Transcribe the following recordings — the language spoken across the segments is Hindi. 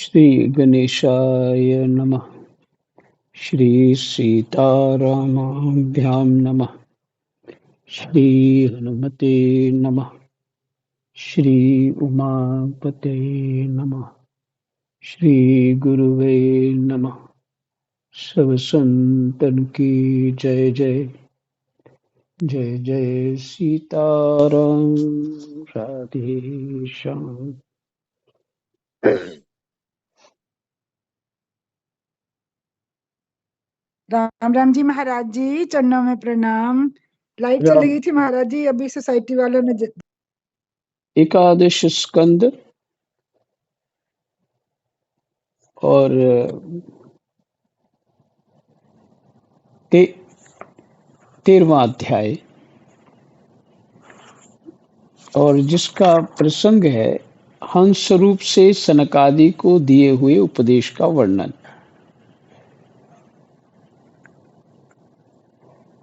श्री गणेशाय नमः। श्री सीतारामाभ्यां नमः। श्री हनुमते नमः। श्री उमापते नमः। श्री गुरुवे नमः। सब संतन की जय जय। जय जय सीताराम। राधे श्याम। राम राम जी महाराज जी, चरणों में प्रणाम। लाइट चली गई थी महाराज जी, अभी सोसाइटी वालों ने एकादश स्कंद और ते 13वां अध्याय और जिसका प्रसंग है हंस रूप से सनकादि को दिए हुए उपदेश का वर्णन।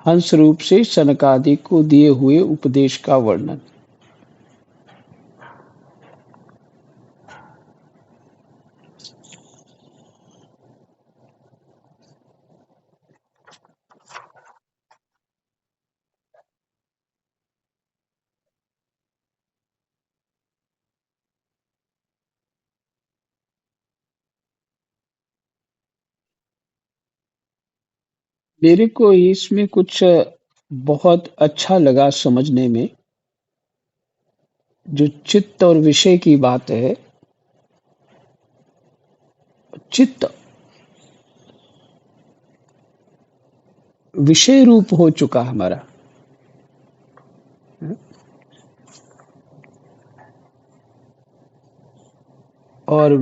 हंस रूप से सनकादि को दिए हुए उपदेश का वर्णन। मेरे को इसमें कुछ बहुत अच्छा लगा समझने में। जो चित्त और विषय की बात है, चित्त विषय रूप हो चुका हमारा। और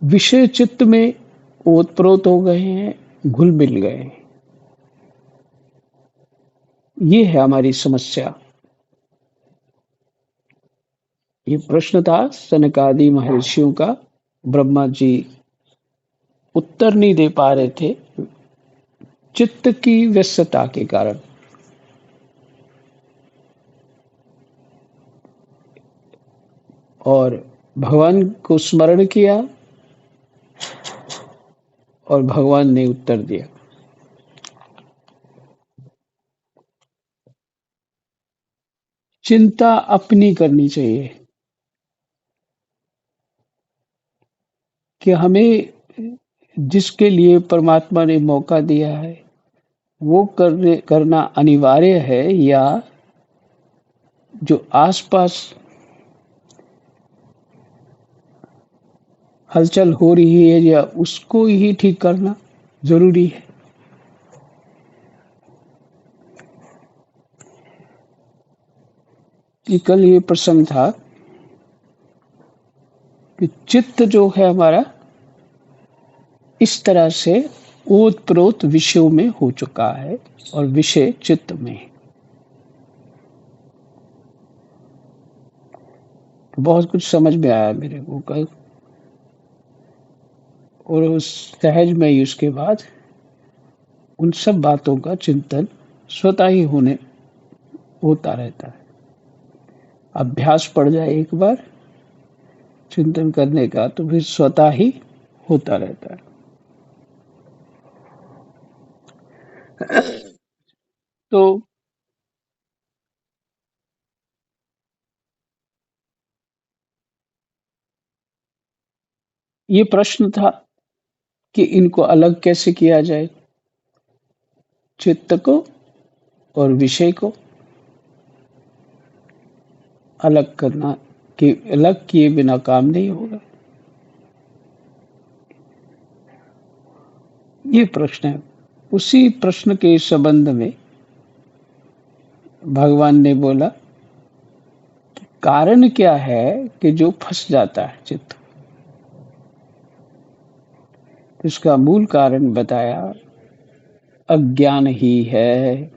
विषय चित्त में ओतप्रोत हो गए हैं, घुल मिल गए हैं। ये है हमारी समस्या। ये प्रश्न था सनकादि महर्षियों का। ब्रह्मा जी उत्तर नहीं दे पा रहे थे चित्त की व्यस्तता के कारण। और भगवान को स्मरण किया और भगवान ने उत्तर दिया। चिंता अपनी करनी चाहिए कि हमें जिसके लिए परमात्मा ने मौका दिया है वो करना अनिवार्य है, या जो आसपास हलचल हो रही है या उसको ही ठीक करना जरूरी है। कि कल ये प्रसंग था कि चित्त जो है हमारा इस तरह से ओतप्रोत विषयों में हो चुका है और विषय चित्त में। बहुत कुछ समझ में आया मेरे को कल। और उस सहज में ही उसके बाद उन सब बातों का चिंतन स्वतः ही होता रहता है। अभ्यास पड़ जाए एक बार चिंतन करने का तो फिर स्वतः ही होता रहता है। तो ये प्रश्न था कि इनको अलग कैसे किया जाए, चित्त को और विषय को अलग करना। कि अलग किए बिना काम नहीं होगा। ये प्रश्न है। उसी प्रश्न के संबंध में भगवान ने बोला कि कारण क्या है कि जो फंस जाता है चित्त। इसका मूल कारण बताया, अज्ञान ही है।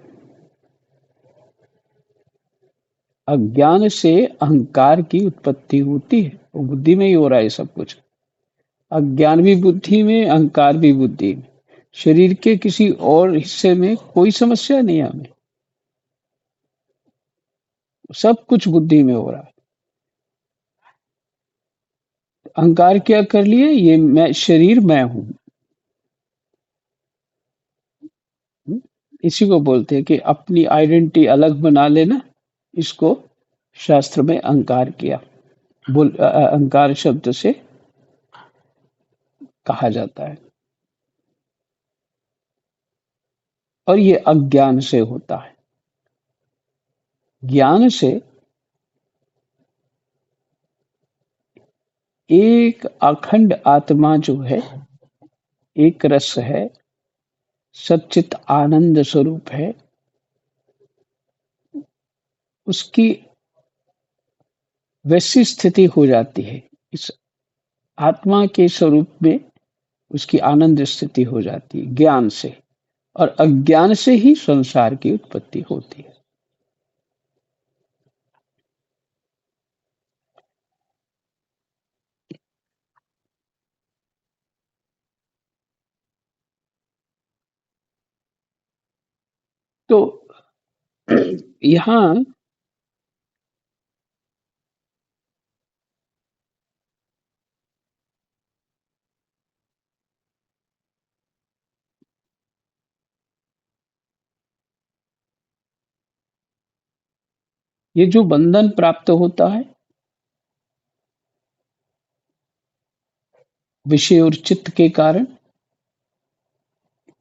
अज्ञान से अहंकार की उत्पत्ति होती है। वो बुद्धि में ही हो रहा है सब कुछ। अज्ञान भी बुद्धि में, अहंकार भी बुद्धि में। शरीर के किसी और हिस्से में कोई समस्या नहीं है हमें। सब कुछ बुद्धि में हो रहा है। अहंकार क्या कर लिए, ये मैं शरीर मैं हूं। इसी को बोलते हैं कि अपनी आइडेंटिटी अलग बना लेना। इसको शास्त्र में अहंकार किया, अहंकार शब्द से कहा जाता है। और ये अज्ञान से होता है। ज्ञान से एक अखंड आत्मा जो है, एक रस है, सच्चित आनंद स्वरूप है, उसकी वैसी स्थिति हो जाती है। इस आत्मा के स्वरूप में उसकी आनंद स्थिति हो जाती है ज्ञान से। और अज्ञान से ही संसार की उत्पत्ति होती है। तो यहाँ ये जो बंधन प्राप्त होता है, विषय और चित्त के कारण,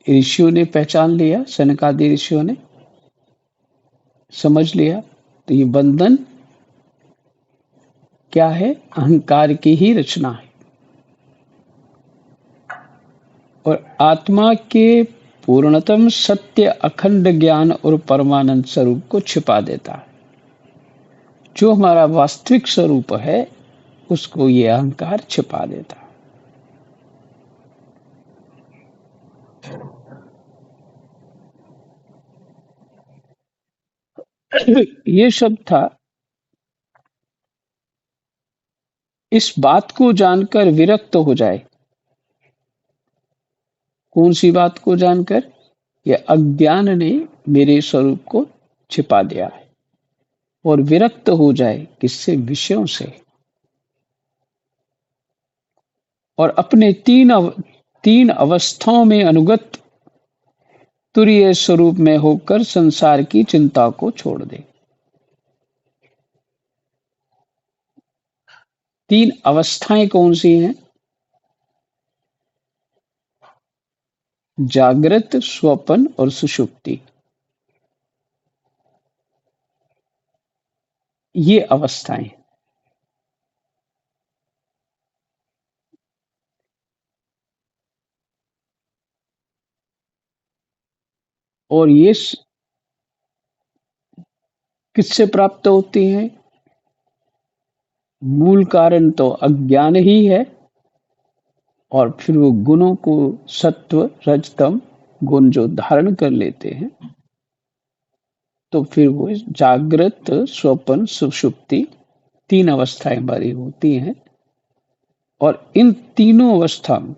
ऋषियों ने पहचान लिया, सनकादि ऋषियों ने समझ लिया। तो ये बंधन क्या है, अहंकार की ही रचना है। और आत्मा के पूर्णतम सत्य अखंड ज्ञान और परमानंद स्वरूप को छिपा देता है। जो हमारा वास्तविक स्वरूप है उसको ये अहंकार छिपा देता है। ये शब्द था, इस बात को जानकर विरक्त हो जाए। कौन सी बात को जानकर? यह अज्ञान ने मेरे स्वरूप को छिपा दिया है। और विरक्त हो जाए किससे? विषयों से। और अपने तीन अवस्थाओं में अनुगत तुरीय स्वरूप में होकर संसार की चिंता को छोड़ दे। तीन अवस्थाएं कौन सी हैं? जागृत, स्वप्न और सुषुप्ति। ये अवस्थाएं। और ये किससे प्राप्त होती हैं? मूल कारण तो अज्ञान ही है। और फिर वो गुणों को, सत्व रजतम गुण जो धारण कर लेते हैं, तो फिर वो जागृत, स्वप्न, सुषुप्ति तीन अवस्थाएं हमारी होती हैं। और इन तीनों अवस्था में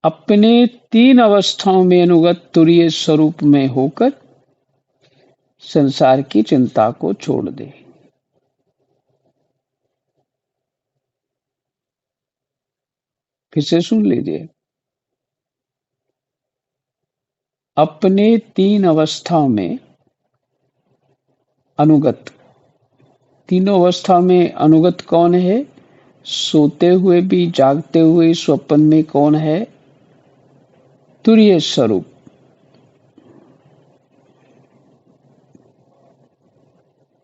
अपने तीन अवस्थाओं में अनुगत तुरीय स्वरूप में होकर संसार की चिंता को छोड़ दे। फिर से सुन लीजिए। अपने तीन अवस्थाओं में अनुगत। तीनों अवस्था में अनुगत कौन है? सोते हुए भी, जागते हुए, स्वप्न में कौन है? तुरीय स्वरूप।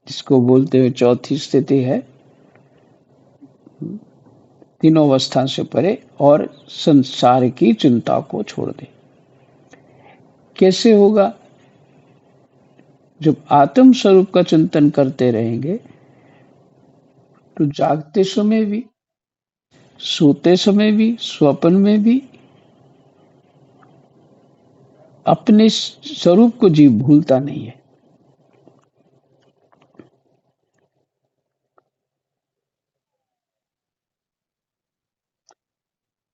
जिसको बोलते हुए चौथी स्थिति है, तीनों अवस्था से परे और संसार की चिंता को छोड़ दे। कैसे होगा? जब आत्म स्वरूप का चिंतन करते रहेंगे तो जागते समय भी, सोते समय भी, स्वप्न में भी अपने स्वरूप को जीव भूलता नहीं है।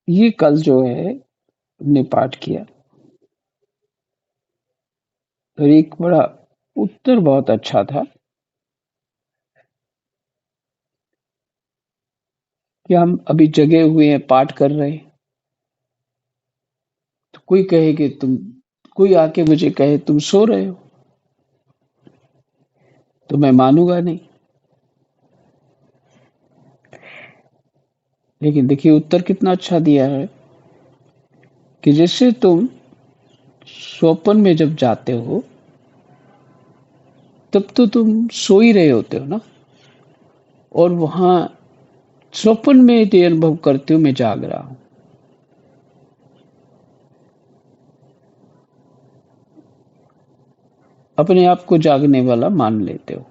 ये कल जो है हमने पाठ किया, और एक बड़ा उत्तर बहुत अच्छा था। कि हम अभी जगे हुए हैं, पाठ कर रहे हैं, तो कोई आके मुझे कहे तुम सो रहे हो, तो मैं मानूंगा नहीं। लेकिन देखिए उत्तर कितना अच्छा दिया है कि जैसे तुम स्वप्न में जब जाते हो तब तो तुम सो ही रहे होते हो ना, और वहां स्वप्न में ये अनुभव करते हो मैं जाग रहा हूं। अपने आप को जागने वाला मान लेते हो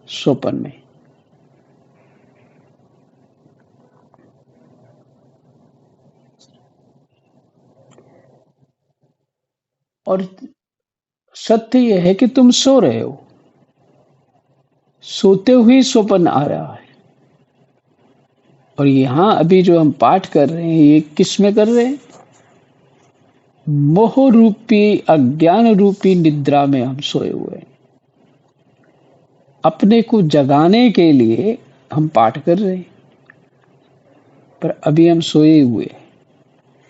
स्वप्न में। और सत्य यह है कि तुम सो रहे हो, सोते हुए स्वप्न आ रहा है। और यहां अभी जो हम पाठ कर रहे हैं ये किस में कर रहे हैं? मोह रूपी अज्ञान रूपी निद्रा में हम सोए हुए हैं। अपने को जगाने के लिए हम पाठ कर रहे हैं, पर अभी हम सोए हुए हैं।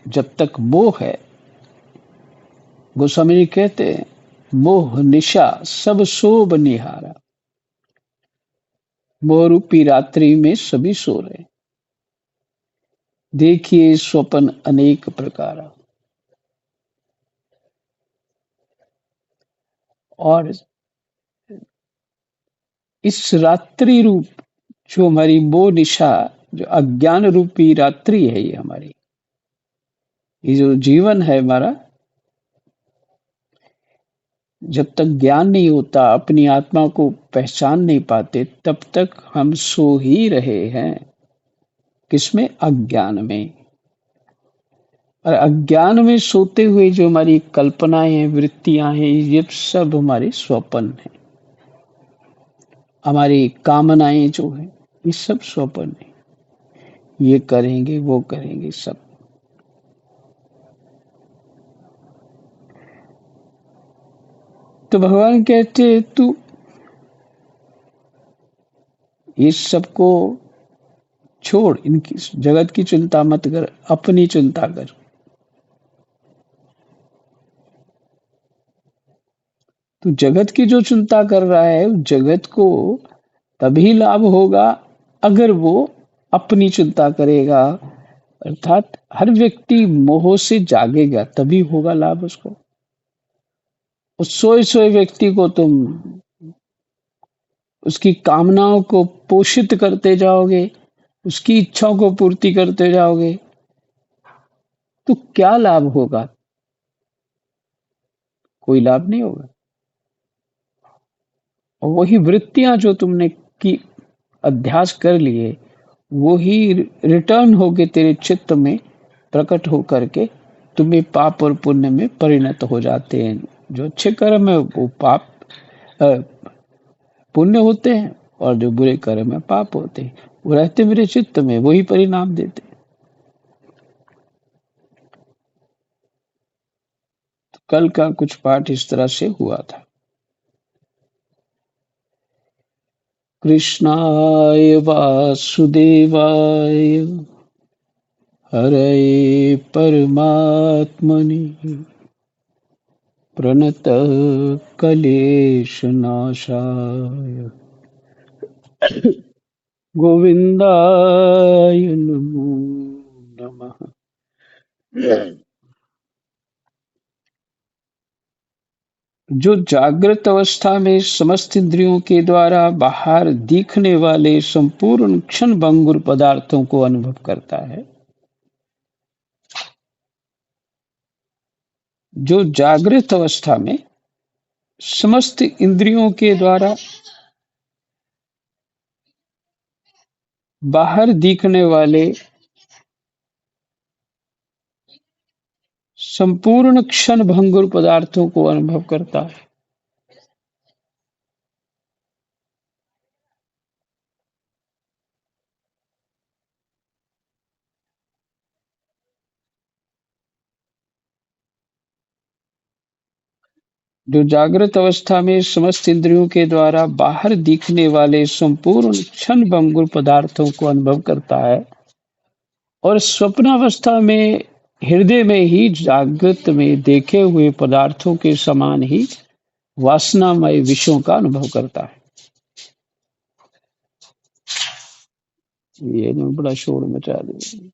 जब तक मोह है, गोस्वामी जी कहते हैं मोह निशा सब सोब निहारा। मोह रूपी रात्रि में सभी सो रहे हैं। देखिए स्वप्न अनेक प्रकार। और इस रात्रि रूप जो हमारी मोह निशा, जो अज्ञान रूपी रात्रि है, ये हमारी, ये जो जीवन है हमारा, जब तक ज्ञान नहीं होता, अपनी आत्मा को पहचान नहीं पाते, तब तक हम सो ही रहे हैं। किसमें? अज्ञान में। और अज्ञान में सोते हुए जो हमारी कल्पनाएं हैं, वृत्तियां हैं, ये सब हमारे स्वप्न हैं। हमारी कामनाएं जो हैं, ये सब स्वप्न हैं। ये करेंगे, वो करेंगे, सब। तो भगवान कहते तू इस सबको छोड़, इनकी जगत की चिंता मत कर, अपनी चिंता कर। तू जगत की जो चिंता कर रहा है, उस जगत को तभी लाभ होगा अगर वो अपनी चिंता करेगा। अर्थात हर व्यक्ति मोह से जागेगा तभी होगा लाभ उसको। उस सोए सोए व्यक्ति को तुम उसकी कामनाओं को पोषित करते जाओगे, उसकी इच्छाओं को पूर्ति करते जाओगे, तो क्या लाभ होगा? कोई लाभ नहीं होगा। और वही वृत्तियां जो तुमने की अध्यास कर लिए, वो ही रिटर्न होके तेरे चित्त में प्रकट हो करके तुम्हें पाप और पुण्य में परिणत हो जाते हैं। जो अच्छे कर्म है वो पाप अ, पुण्य होते हैं, और जो बुरे कर्म है पाप होते हैं। वो रहते मेरे चित्त में, वही परिणाम देते हैं। तो कल का कुछ पाठ इस तरह से हुआ था। कृष्णाय वासुदेवाय हरये परमात्मनि प्रणतः क्लेशनाशाय गोविन्दाय नमो नमः। जो जागृत अवस्था में समस्त इंद्रियों के द्वारा बाहर दिखने वाले संपूर्ण क्षण भंगुर पदार्थों को अनुभव करता है, जो जागृत अवस्था में समस्त इंद्रियों के द्वारा बाहर दिखने वाले संपूर्ण क्षण भंगुर पदार्थों को अनुभव करता है, जो जागृत अवस्था में समस्त इंद्रियों के द्वारा बाहर दिखने वाले संपूर्ण क्षण भंगुर पदार्थों को अनुभव करता है और स्वप्नावस्था में हृदय में ही जागृत में देखे हुए पदार्थों के समान ही वासनामय विषयों का अनुभव करता है। ये ना बड़ा शोर मचा दिया।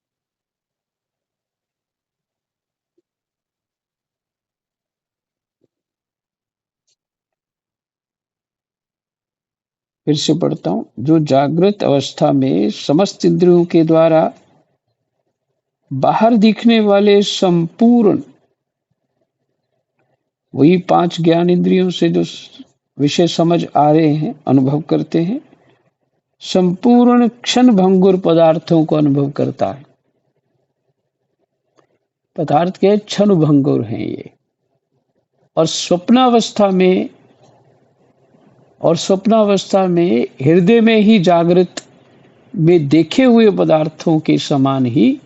फिर से पढ़ता हूं। जो जागृत अवस्था में समस्त इंद्रियों के द्वारा बाहर दिखने वाले संपूर्ण, वही 5 ज्ञान इंद्रियों से जो विषय समझ आ रहे हैं, अनुभव करते हैं, संपूर्ण क्षण भंगुर पदार्थों को अनुभव करता है। पदार्थ के क्षण भंगुर हैं ये। और स्वप्नावस्था में हृदय में ही जागृत में देखे हुए पदार्थों के समान ही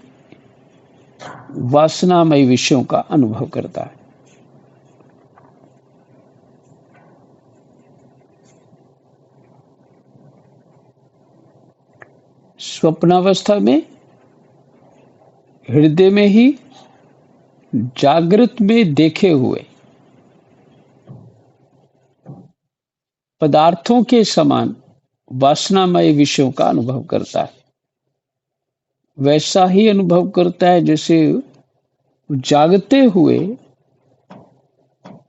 वासनामय विषयों का अनुभव करता है। स्वप्नावस्था में हृदय में ही जागृत में देखे हुए पदार्थों के समान वासनामय विषयों का अनुभव करता है। वैसा ही अनुभव करता है जैसे जागते हुए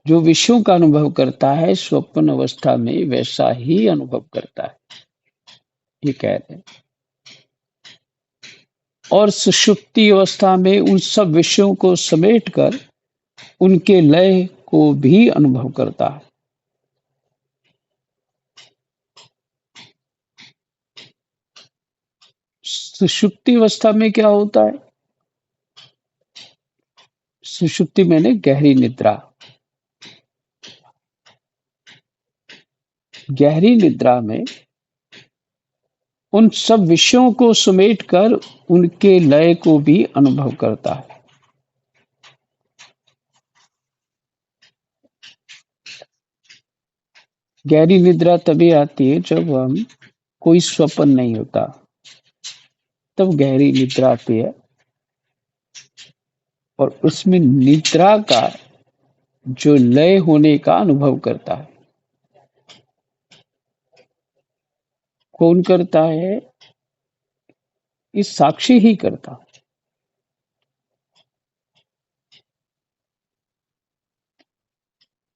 जो विषयों का अनुभव करता है, स्वप्न अवस्था में वैसा ही अनुभव करता है, ये कह रहे हैं। और सुषुप्ति अवस्था में उन सब विषयों को समेटकर उनके लय को भी अनुभव करता है। सुषुप्ति अवस्था में क्या होता है? सुषुप्ति मैंने गहरी निद्रा। गहरी निद्रा में उन सब विषयों को समेटकर उनके लय को भी अनुभव करता है। गहरी निद्रा तभी आती है जब हम कोई स्वप्न नहीं होता, तब गहरी निद्रा आती है। और उसमें निद्रा का जो लय होने का अनुभव करता है। कौन करता है? इस साक्षी ही करता है।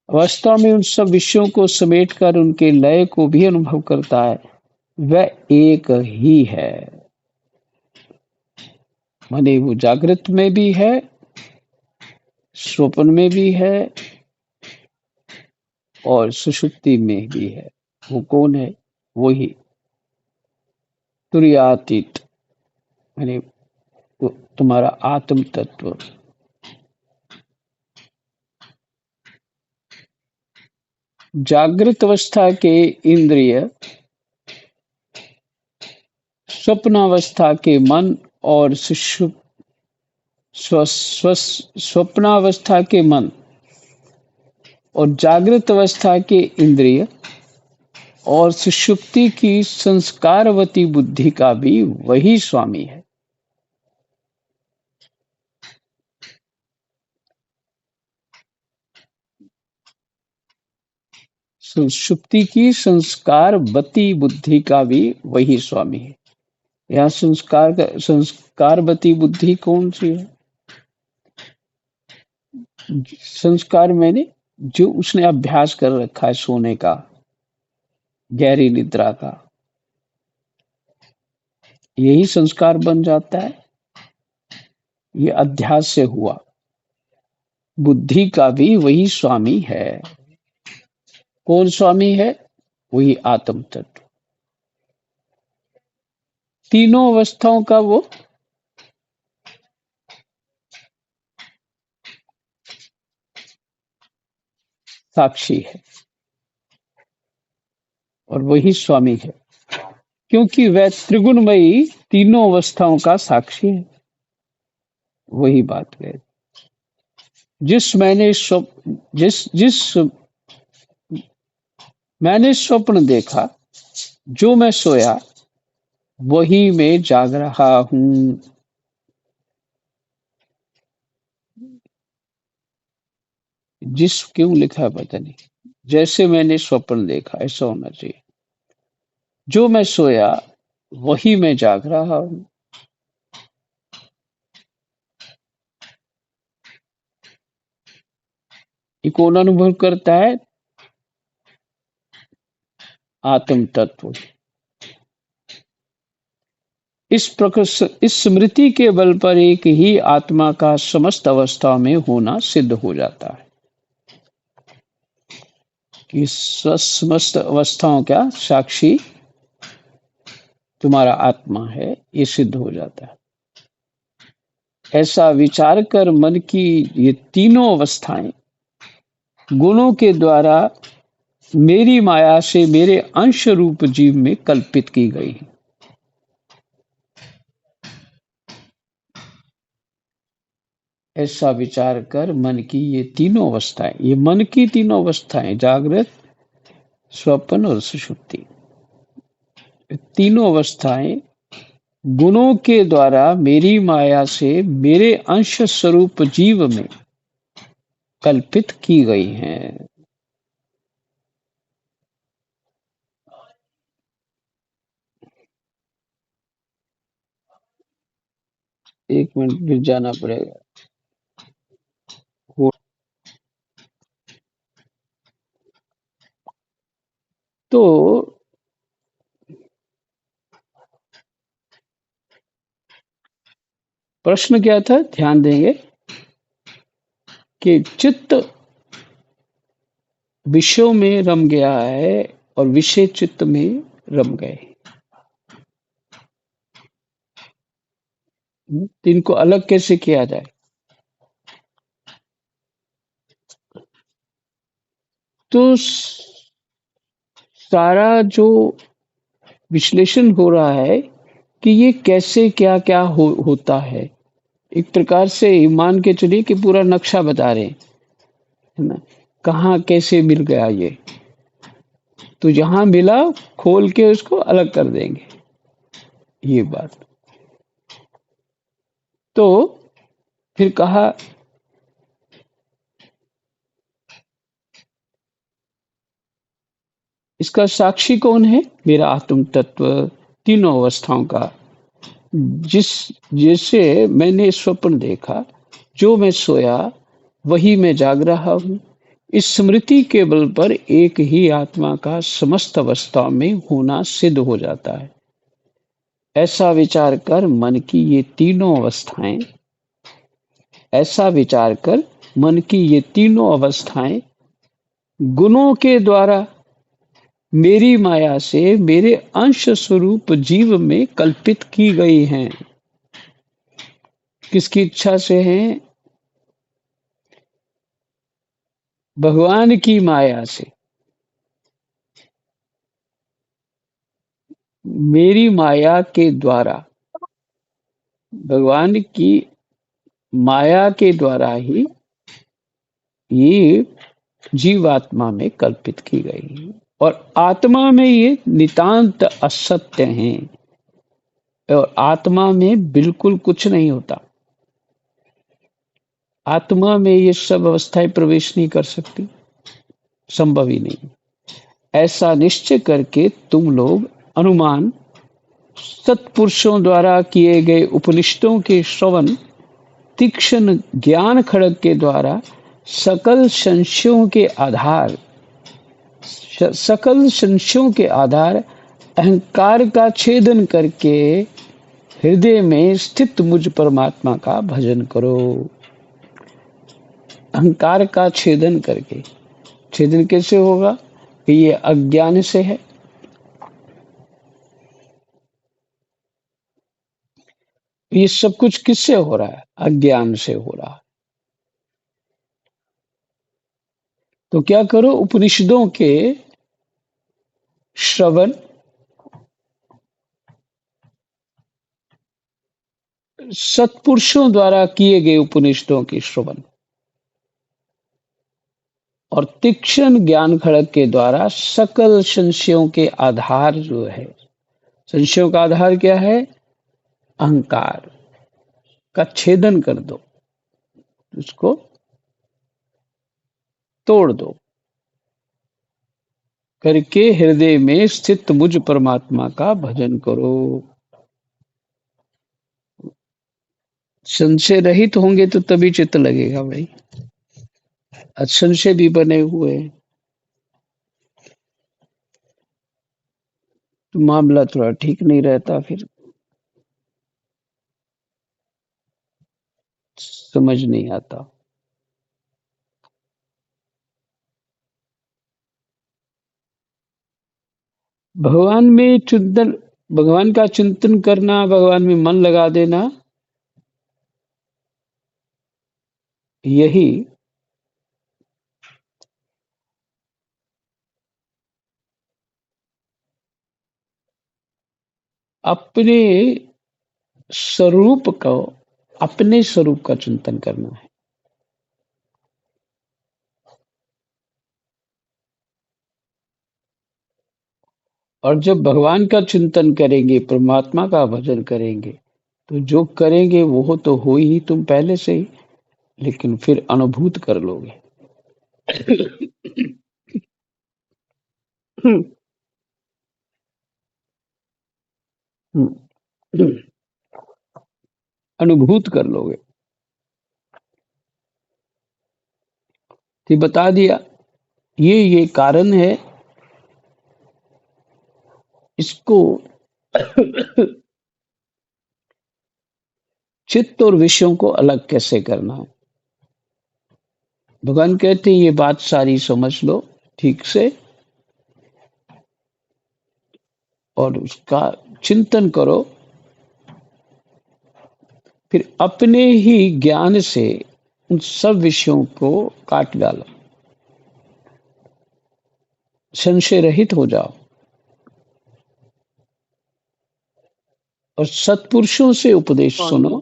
अवस्था में उन सब विषयों को समेटकर उनके लय को भी अनुभव करता है। वह एक ही है, माने वो जागृत में भी है, स्वप्न में भी है और सुषुप्ति में भी है। वो कौन है? वही तुर्यातीत, माने तुम्हारा आत्म तत्व। जागृत अवस्था के इंद्रिय स्वप्नावस्था के मन और स्वप्नावस्था के मन और जागृत अवस्था के इंद्रिय और सुषुप्ति की संस्कारवती बुद्धि का भी वही स्वामी है। सुषुप्ति की संस्कारवती बुद्धि का भी वही स्वामी है। यहाँ संस्कारवती बुद्धि कौन सी है? संस्कार मैंने जो उसने अभ्यास कर रखा है सोने का, गहरी निद्रा का, यही संस्कार बन जाता है। ये अध्यास से हुआ। बुद्धि का भी वही स्वामी है। कौन स्वामी है? वही आत्म तत्व। तीनों अवस्थाओं का वो साक्षी है और वही स्वामी है, क्योंकि वह त्रिगुणमयी तीनों अवस्थाओं का साक्षी है। वही बात है। जिस मैंने स्वप्न देखा, जो मैं सोया वही मैं जाग रहा हूँ। जिस क्यों लिखा है पता नहीं। जैसे मैंने स्वप्न देखा ऐसा होना चाहिए। जो मैं सोया वही मैं जाग रहा हूँ। ये कौन अनुभव करता है? आत्म तत्व। इस स्मृति के बल पर एक ही आत्मा का समस्त अवस्था में होना सिद्ध हो जाता है कि समस्त अवस्थाओं का साक्षी तुम्हारा आत्मा है, ये सिद्ध हो जाता है। ऐसा विचार कर मन की ये तीनों अवस्थाएं गुणों के द्वारा मेरी माया से मेरे अंश रूप जीव में कल्पित की गई। ऐसा विचार कर मन की ये तीनों अवस्थाएं, ये मन की तीनों अवस्थाएं, जागृत, स्वप्न और सुषुप्ति, तीनों अवस्थाएं गुणों के द्वारा मेरी माया से मेरे अंश स्वरूप जीव में कल्पित की गई हैं। एक मिनट फिर जाना पड़ेगा। हो तो प्रश्न क्या था? ध्यान देंगे कि चित्त विषयों में रम गया है और विषय चित्त में रम गए। तो इनको अलग कैसे किया जाए? तो सारा जो विश्लेषण हो रहा है कि ये कैसे क्या-क्या होता है। एक प्रकार से मान के चलिए कि पूरा नक्शा बता रहे हैं, है ना? कहाँ कैसे मिल गया ये? तो जहाँ मिला खोल के उसको अलग कर देंगे, ये बात। तो फिर कहा इसका साक्षी कौन है? मेरा आत्म तत्व तीनों अवस्थाओं का। जिस जैसे मैंने स्वप्न देखा, जो मैं सोया वही मैं जाग रहा हूँ। इस स्मृति के बल पर एक ही आत्मा का समस्त अवस्था में होना सिद्ध हो जाता है। ऐसा विचार कर मन की ये तीनों अवस्थाएं ऐसा विचार कर मन की ये तीनों अवस्थाएं गुणों के द्वारा मेरी माया से मेरे अंश स्वरूप जीव में कल्पित की गई हैं। किसकी इच्छा से हैं? भगवान की माया से। मेरी माया के द्वारा, भगवान की माया के द्वारा ही ये जीवात्मा में कल्पित की गई और आत्मा में ये नितांत असत्य हैं और आत्मा में बिल्कुल कुछ नहीं होता। आत्मा में ये सब अवस्थाएं प्रवेश नहीं कर सकती, संभव ही नहीं। ऐसा निश्चय करके तुम लोग अनुमान सत्पुरुषों द्वारा किए गए उपनिषदों के श्रवण तीक्ष्ण ज्ञान खड़ग के द्वारा सकल संशयों के आधार अहंकार का छेदन करके हृदय में स्थित मुझ परमात्मा का भजन करो। अहंकार का छेदन करके। छेदन कैसे होगा? कि ये अज्ञान से है। ये सब कुछ किससे हो रहा है? अज्ञान से हो रहा है। तो क्या करो? उपनिषदों के श्रवण, सत्पुरुषों द्वारा किए गए उपनिषदों के श्रवण, और तीक्ष्ण ज्ञान खड़ग के द्वारा सकल संशयों के आधार जो है, संशयों का आधार क्या है? अहंकार का छेदन कर दो, उसको तोड़ दो, करके हृदय में स्थित मुझ परमात्मा का भजन करो। संशय रहित होंगे तो तभी चित्त लगेगा भाई, असंशय भी बने हुए हैं तो मामला थोड़ा ठीक नहीं रहता, फिर समझ नहीं आता। भगवान में चिंतन, भगवान का चिंतन करना, भगवान में मन लगा देना, यही अपने स्वरूप को, अपने स्वरूप का चिंतन करना है। और जब भगवान का चिंतन करेंगे, परमात्मा का भजन करेंगे, तो जो करेंगे वो तो हो ही तुम पहले से ही, लेकिन फिर अनुभूत कर लोगे। अनुभूत कर लोगे। तो बता दिया, ये कारण है। इसको चित्त और विषयों को अलग कैसे करना है, भगवान कहते हैं ये बात सारी समझ लो ठीक से और उसका चिंतन करो, फिर अपने ही ज्ञान से उन सब विषयों को काट डालो, संशय रहित हो जाओ और सत्पुरुषों से उपदेश सुनो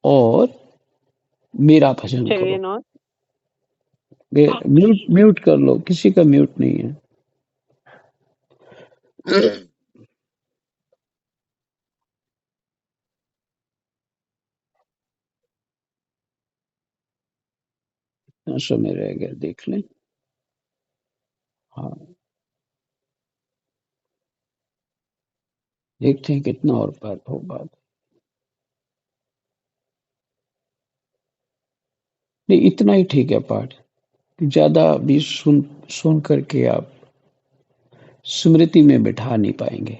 और मेरा भजन करो। म्यूट कर लो, किसी का म्यूट नहीं है। कितना समय रह गया देख लें। हाँ, देखते हैं कितना और बात हो बात। नहीं, इतना ही ठीक है पाठ, ज्यादा भी सुन करके आप स्मृति में बिठा नहीं पाएंगे।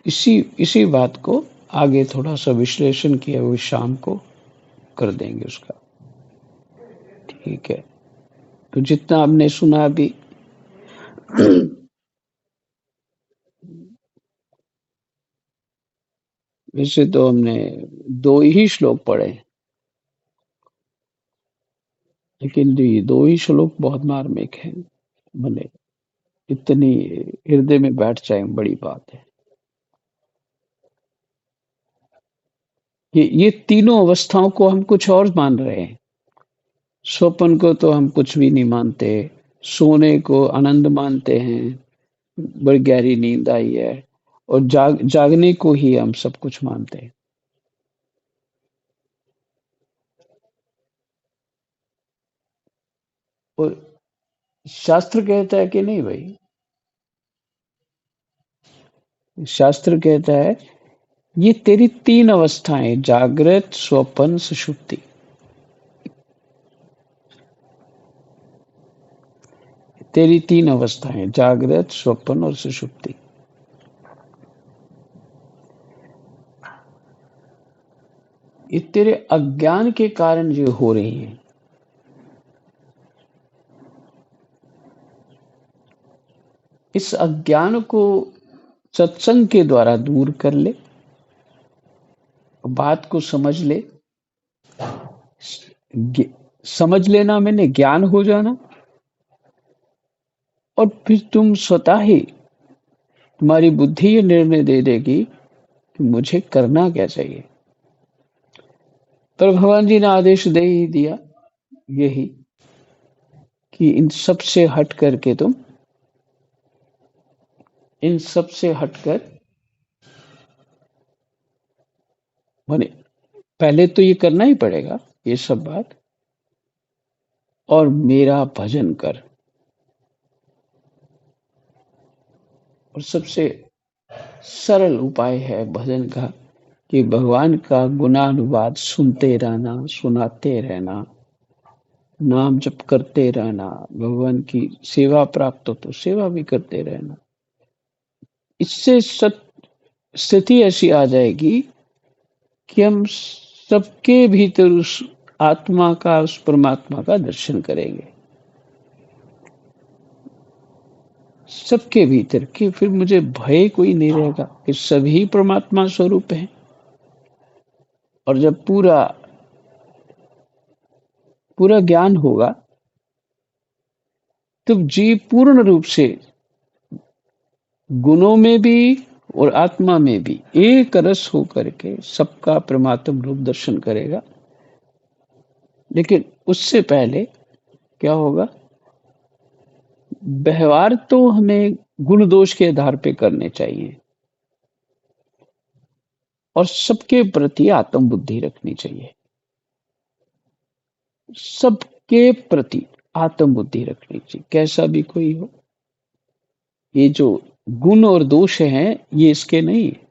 इसी बात को आगे थोड़ा सा विश्लेषण किया हुआ शाम को कर देंगे उसका, ठीक है। तो जितना आपने सुना अभी, वैसे तो हमने 2 ही श्लोक पढ़े, लेकिन ये 2 ही श्लोक बहुत मार्मिक हैं, भले इतनी हृदय में बैठ जाए बड़ी बात है। ये तीनों अवस्थाओं को हम कुछ और मान रहे हैं। स्वप्न को तो हम कुछ भी नहीं मानते, सोने को आनंद मानते हैं, बड़ी गहरी नींद आई है, और जागने को ही हम सब कुछ मानते हैं। और शास्त्र कहता है कि नहीं भाई, शास्त्र कहता है ये तेरी 3 अवस्थाएं, जागृत, स्वप्न, सुषुप्ति, तेरी 3 अवस्थाएं, जागृत, स्वप्न और सुषुप्ति। ये तेरे अज्ञान के कारण जो हो रही है, इस अज्ञान को सत्संग के द्वारा दूर कर ले, बात को समझ ले। समझ लेना मैंने ज्ञान हो जाना, और फिर तुम स्वतः ही, तुम्हारी बुद्धि ये निर्णय दे देगी कि मुझे करना क्या चाहिए। पर भगवान जी ने आदेश दे ही दिया, यही कि इन सब से हट करके तुम इन सब से हटकर माने पहले तो ये करना ही पड़ेगा ये सब बात, और मेरा भजन कर। और सबसे सरल उपाय है भजन का कि भगवान का गुणानुवाद सुनते रहना, सुनाते रहना, नाम जप करते रहना, भगवान की सेवा प्राप्त हो तो सेवा भी करते रहना। इससे स्थिति ऐसी आ जाएगी कि हम सबके भीतर उस आत्मा का, उस परमात्मा का दर्शन करेंगे। सबके भीतर कि फिर मुझे भय कोई नहीं रहेगा कि सभी परमात्मा स्वरूप हैं। और जब पूरा पूरा ज्ञान होगा तब जीव पूर्ण रूप से गुणों में भी और आत्मा में भी एक रस होकर के सबका परमात्म रूप दर्शन करेगा। लेकिन उससे पहले क्या होगा, व्यवहार तो हमें गुण दोष के आधार पे करने चाहिए और सबके प्रति आत्म बुद्धि रखनी चाहिए। सबके प्रति आत्म बुद्धि रखनी चाहिए, कैसा भी कोई हो। ये जो गुण और दोष हैं ये इसके नहीं है।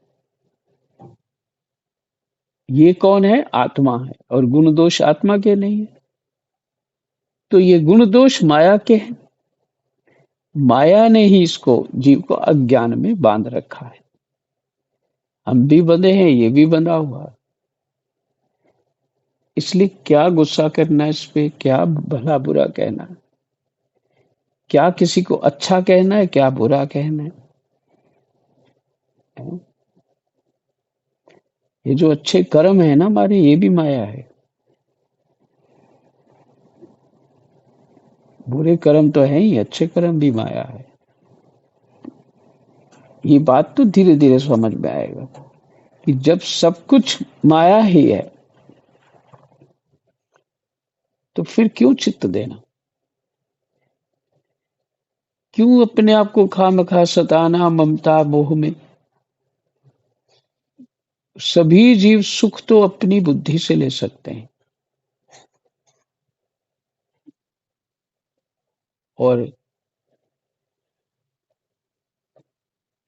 ये कौन है? आत्मा है, और गुण दोष आत्मा के नहीं है। तो ये गुण दोष माया के हैं। माया ने ही इसको जीव को अज्ञान में बांध रखा है। हम भी बंधे हैं, ये भी बंधा हुआ है। इसलिए क्या गुस्सा करना इस पे, क्या भला बुरा कहना, क्या किसी को अच्छा कहना है, क्या बुरा कहना है। ये जो अच्छे कर्म है ना हमारे, ये भी माया है। बुरे कर्म तो है ही, अच्छे कर्म भी माया है। ये बात तो धीरे धीरे समझ में आएगा कि जब सब कुछ माया ही है तो फिर क्यों चित्त देना, क्यों अपने आप को खामखा सताना ममता मोह में। सभी जीव सुख तो अपनी बुद्धि से ले सकते हैं, और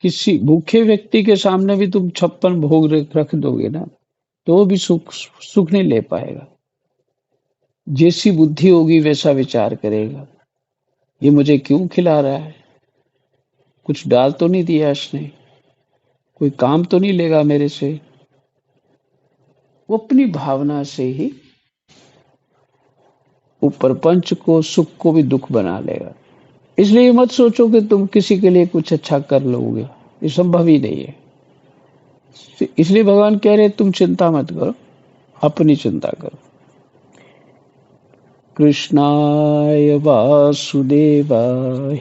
किसी भूखे व्यक्ति के सामने भी तुम 56 भोग रख दोगे ना तो भी सुख नहीं ले पाएगा। जैसी बुद्धि होगी वैसा विचार करेगा, ये मुझे क्यों खिला रहा है, कुछ डाल तो नहीं दिया इसने, कोई काम तो नहीं लेगा मेरे से। वो अपनी भावना से ही वो प्रपंच को, सुख को भी दुख बना लेगा। इसलिए मत सोचो कि तुम किसी के लिए कुछ अच्छा कर लोगे, ये संभव ही नहीं है। इसलिए भगवान कह रहे तुम चिंता मत करो, अपनी चिंता करो। कृष्णाय वासुदेवाय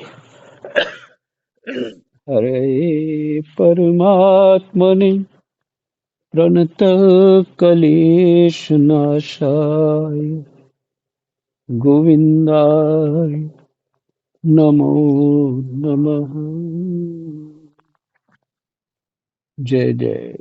हरे परमात्मने प्रणतक्लेशनाशाय गोविन्दाय नमो नमः। जय जय।